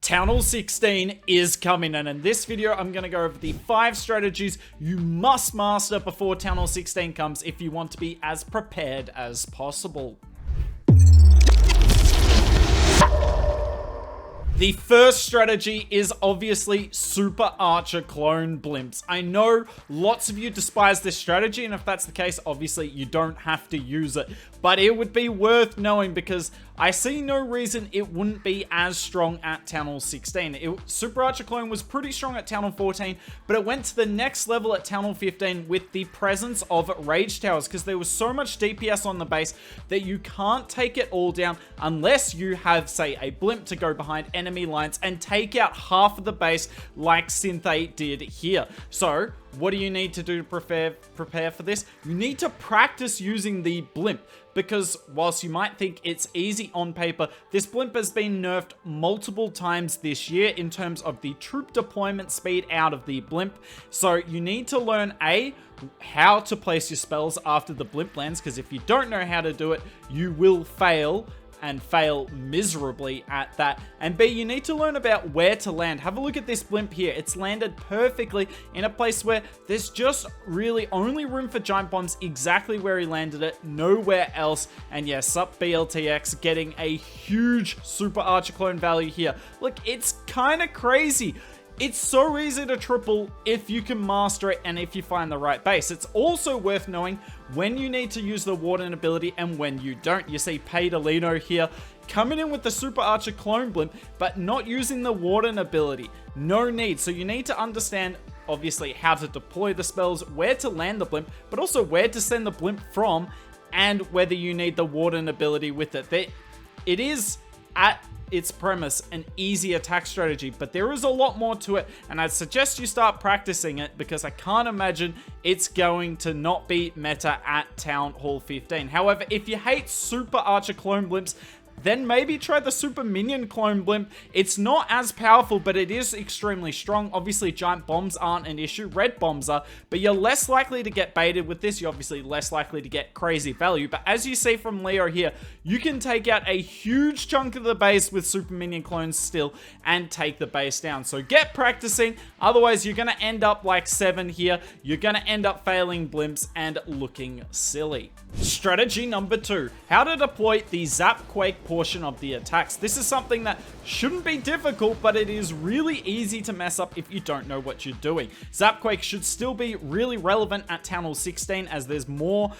Town Hall 16 is coming, and in this video I'm going to go over the 5 strategies you must master before Town Hall 16 comes if you want to be as prepared as possible. The first strategy is obviously Super Archer Clone Blimps. I know lots of you despise this strategy, and if that's the case, obviously you don't have to use it. But it would be worth knowing because I see no reason it wouldn't be as strong at Town Hall 16. Super Archer Clone was pretty strong at Town Hall 14, but it went to the next level at Town Hall 15 with the presence of Rage Towers because there was so much DPS on the base that you can't take it all down unless you have, say, a Blimp to go behind enemy lines and take out half of the base like Synthé did here. So what do you need to do to prepare for this? You need to practice using the Blimp, because whilst you might think it's easy on paper, this Blimp has been nerfed multiple times this year in terms of the troop deployment speed out of the Blimp. So you need to learn how to place your spells after the Blimp lands, because if you don't know how to do it, you will fail and fail miserably at that. And B, you need to learn about where to land. Have a look at this Blimp here. It's landed perfectly in a place where there's just really only room for giant bombs exactly where he landed it, nowhere else. And yes, sup BLTX getting a huge Super Archer Clone value here. Look, it's kind of crazy. It's so easy to triple if you can master it and if you find the right base. It's also worth knowing when you need to use the Warden ability and when you don't. You see Paydolino here coming in with the Super Archer Clone Blimp, but not using the Warden ability. No need. So you need to understand, obviously, how to deploy the spells, where to land the Blimp, but also where to send the Blimp from, and whether you need the Warden ability with it. It is, at its premise, an easy attack strategy, but there is a lot more to it, and I'd suggest you start practicing it because I can't imagine it's going to not be meta at Town Hall 15. However, if you hate Super Archer Clone Blimps, then maybe try the Super Minion Clone Blimp. It's not as powerful, but it is extremely strong. Obviously, giant bombs aren't an issue. Red bombs are, but you're less likely to get baited with this. You're obviously less likely to get crazy value. But as you see from Leo here, you can take out a huge chunk of the base with Super Minion Clones still and take the base down. So get practicing. Otherwise, you're going to end up like 7 here. You're going to end up failing Blimps and looking silly. Strategy number 2, how to deploy the Zap Quake portion of the attacks. This is something that shouldn't be difficult, but it is really easy to mess up if you don't know what you're doing. Zap Quake should still be really relevant at Town Hall 16 as there's more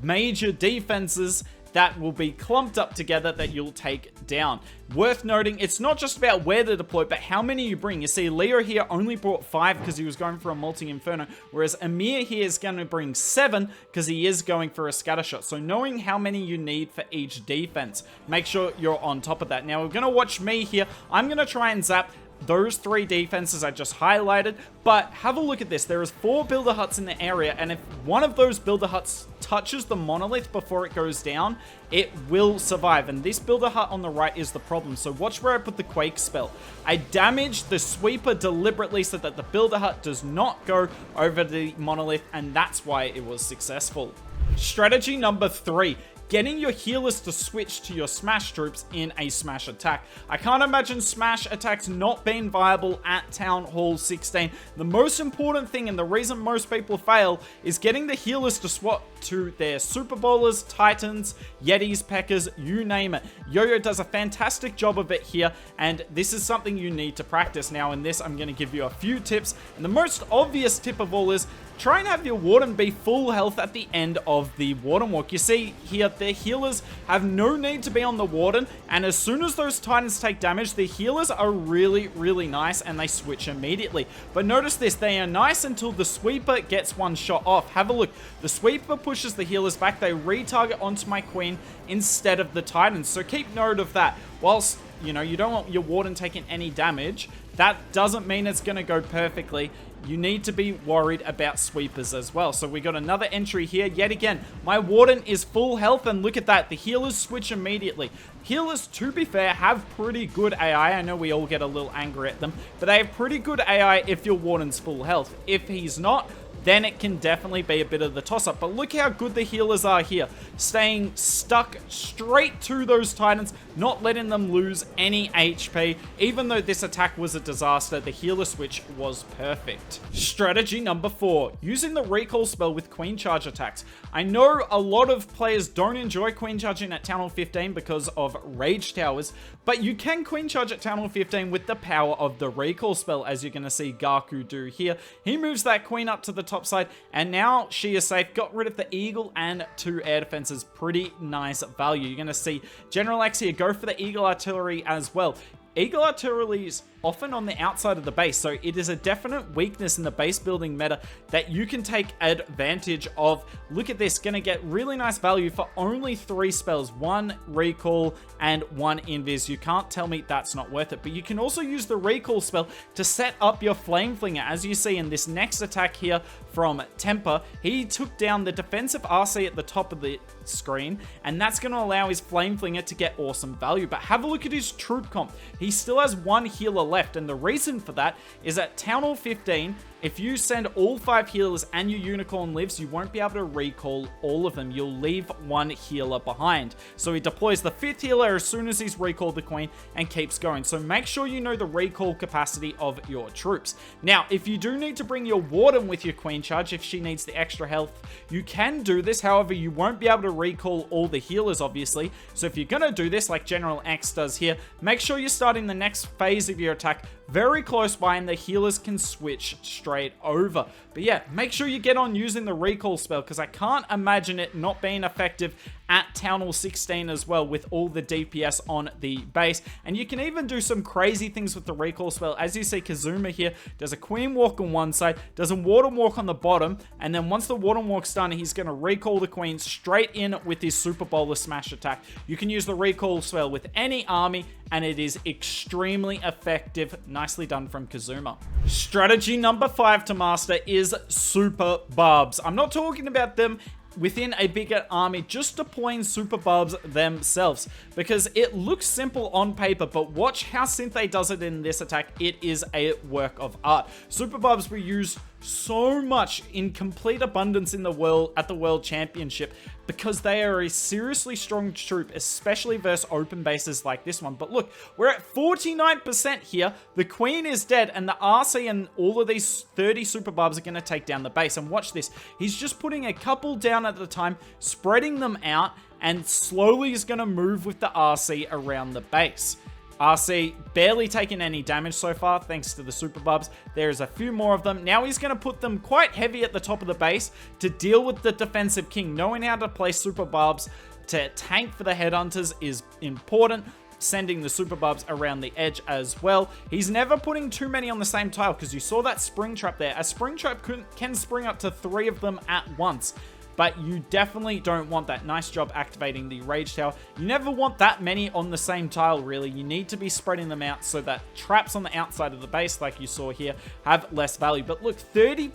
major defenses that will be clumped up together that you'll take down. Worth noting, it's not just about where to deploy, but how many you bring. You see, Leo here only brought 5 because he was going for a multi-inferno, whereas Amir here is going to bring 7 because he is going for a scatter shot. So knowing how many you need for each defense, make sure you're on top of that. Now, we're going to watch me here. I'm going to try and zap those 3 defenses I just highlighted, but have a look at this. There is 4 builder huts in the area, and if one of those builder huts touches the monolith before it goes down, it will survive, and this builder hut on the right is the problem. So watch where I put the Quake spell. I damaged the sweeper deliberately so that the builder hut does not go over the monolith, and that's why it was successful. Strategy number 3, getting your healers to switch to your smash troops in a smash attack. I can't imagine smash attacks not being viable at Town Hall 16. The most important thing, and the reason most people fail, is getting the healers to swap to their Super Bowlers, Titans, Yetis, Peckers, you name it. Yo-Yo does a fantastic job of it here, and this is something you need to practice. Now in this, I'm going to give you a few tips, and the most obvious tip of all is try and have your Warden be full health at the end of the Warden walk. You see here, their healers have no need to be on the Warden, and as soon as those Titans take damage, the healers are really, really nice, and they switch immediately. But notice this, they are nice until the Sweeper gets one shot off. Have a look. The Sweeper pushes the healers back. They retarget onto my Queen instead of the Titans. So keep note of that. Whilst, you know, you don't want your Warden taking any damage, that doesn't mean it's going to go perfectly. You need to be worried about sweepers as well. So we got another entry here. Yet again, my Warden is full health, and look at that. The healers switch immediately. Healers, to be fair, have pretty good AI. I know we all get a little angry at them, but they have pretty good AI if your Warden's full health. If he's not, then it can definitely be a bit of the toss-up. But look how good the healers are here, staying stuck straight to those Titans, not letting them lose any HP. Even though this attack was a disaster, the healer switch was perfect. Strategy number 4, using the recall spell with Queen Charge attacks. I know a lot of players don't enjoy Queen Charging at Town Hall 15 because of Rage Towers, but you can Queen Charge at Town Hall 15 with the power of the recall spell, as you're going to see Gaku do here. He moves that Queen up to the top side, and now she is safe. Got rid of the Eagle and 2 air defenses. Pretty nice value. You're going to see General X here go for the Eagle Artillery as well. Eagle Artillery is often on the outside of the base, so it is a definite weakness in the base building meta that you can take advantage of. Look at this, gonna get really nice value for only 3 spells, 1 recall and 1 invis. You can't tell me that's not worth it, but you can also use the recall spell to set up your Flame Flinger. As you see in this next attack here from Temper, he took down the defensive RC at the top of the screen, and that's going to allow his Flame Flinger to get awesome value. But have a look at his troop comp. He still has 1 healer left, and the reason for that is at Town Hall 15, if you send all 5 healers and your Unicorn lives, you won't be able to recall all of them. You'll leave 1 healer behind. So he deploys the 5th healer as soon as he's recalled the Queen and keeps going. So make sure you know the recall capacity of your troops. Now, if you do need to bring your Warden with your Queen Charge, if she needs the extra health, you can do this. However, you won't be able to recall all the healers, obviously. So if you're going to do this like General X does here, make sure you're starting the next phase of your attack very close by, and the healers can switch straight over. But yeah, make sure you get on using the recall spell, because I can't imagine it not being effective at Town Hall 16 as well, with all the DPS on the base. And you can even do some crazy things with the recall spell. As you see, Kazuma here does a Queen Walk on one side, does a Warden Walk on the bottom, and then once the Warden Walk's done, he's going to recall the Queen straight in with his Super Bowler Smash attack. You can use the recall spell with any army, and it is extremely effective. Nicely done from Kazuma. Strategy number 5 to master is Super Barbs. I'm not talking about them within a bigger army, just deploying Super Barbs themselves, because it looks simple on paper, but watch how Synthé does it in this attack. It is a work of art. Super Barbs were used so much in complete abundance in the world at the World Championship, because they are a seriously strong troop, especially versus open bases like this one. But look, we're at 49% here. The Queen is dead, and the RC and all of these 30 Super Barbs are going to take down the base. And watch this. He's just putting a couple down at a time, spreading them out, and slowly is going to move with the RC around the base. RC barely taken any damage so far, thanks to the Super Barbs. There's a few more of them. Now he's going to put them quite heavy at the top of the base to deal with the defensive king. Knowing how to place Super Barbs to tank for the Headhunters is important. Sending the Super Barbs around the edge as well. He's never putting too many on the same tile, because you saw that spring trap there. A spring trap can spring up to 3 of them at once, but you definitely don't want that. Nice job activating the Rage Tower. You never want that many on the same tile, really. You need to be spreading them out so that traps on the outside of the base, like you saw here, have less value. But look, 30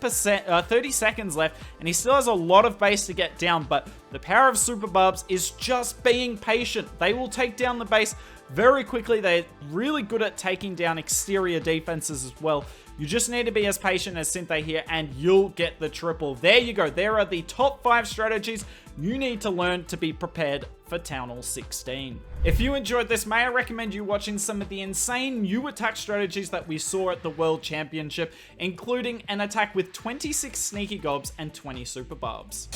seconds left, and he still has a lot of base to get down, but the power of Super Barbs is just being patient. They will take down the base very quickly. They're really good at taking down exterior defenses as well. You just need to be as patient as Synthé here, and you'll get the triple. There you go. There are the top 5 strategies you need to learn to be prepared for Town Hall 16. If you enjoyed this, may I recommend you watching some of the insane new attack strategies that we saw at the World Championship, including an attack with 26 Sneaky Gobs and 20 Super Barbs.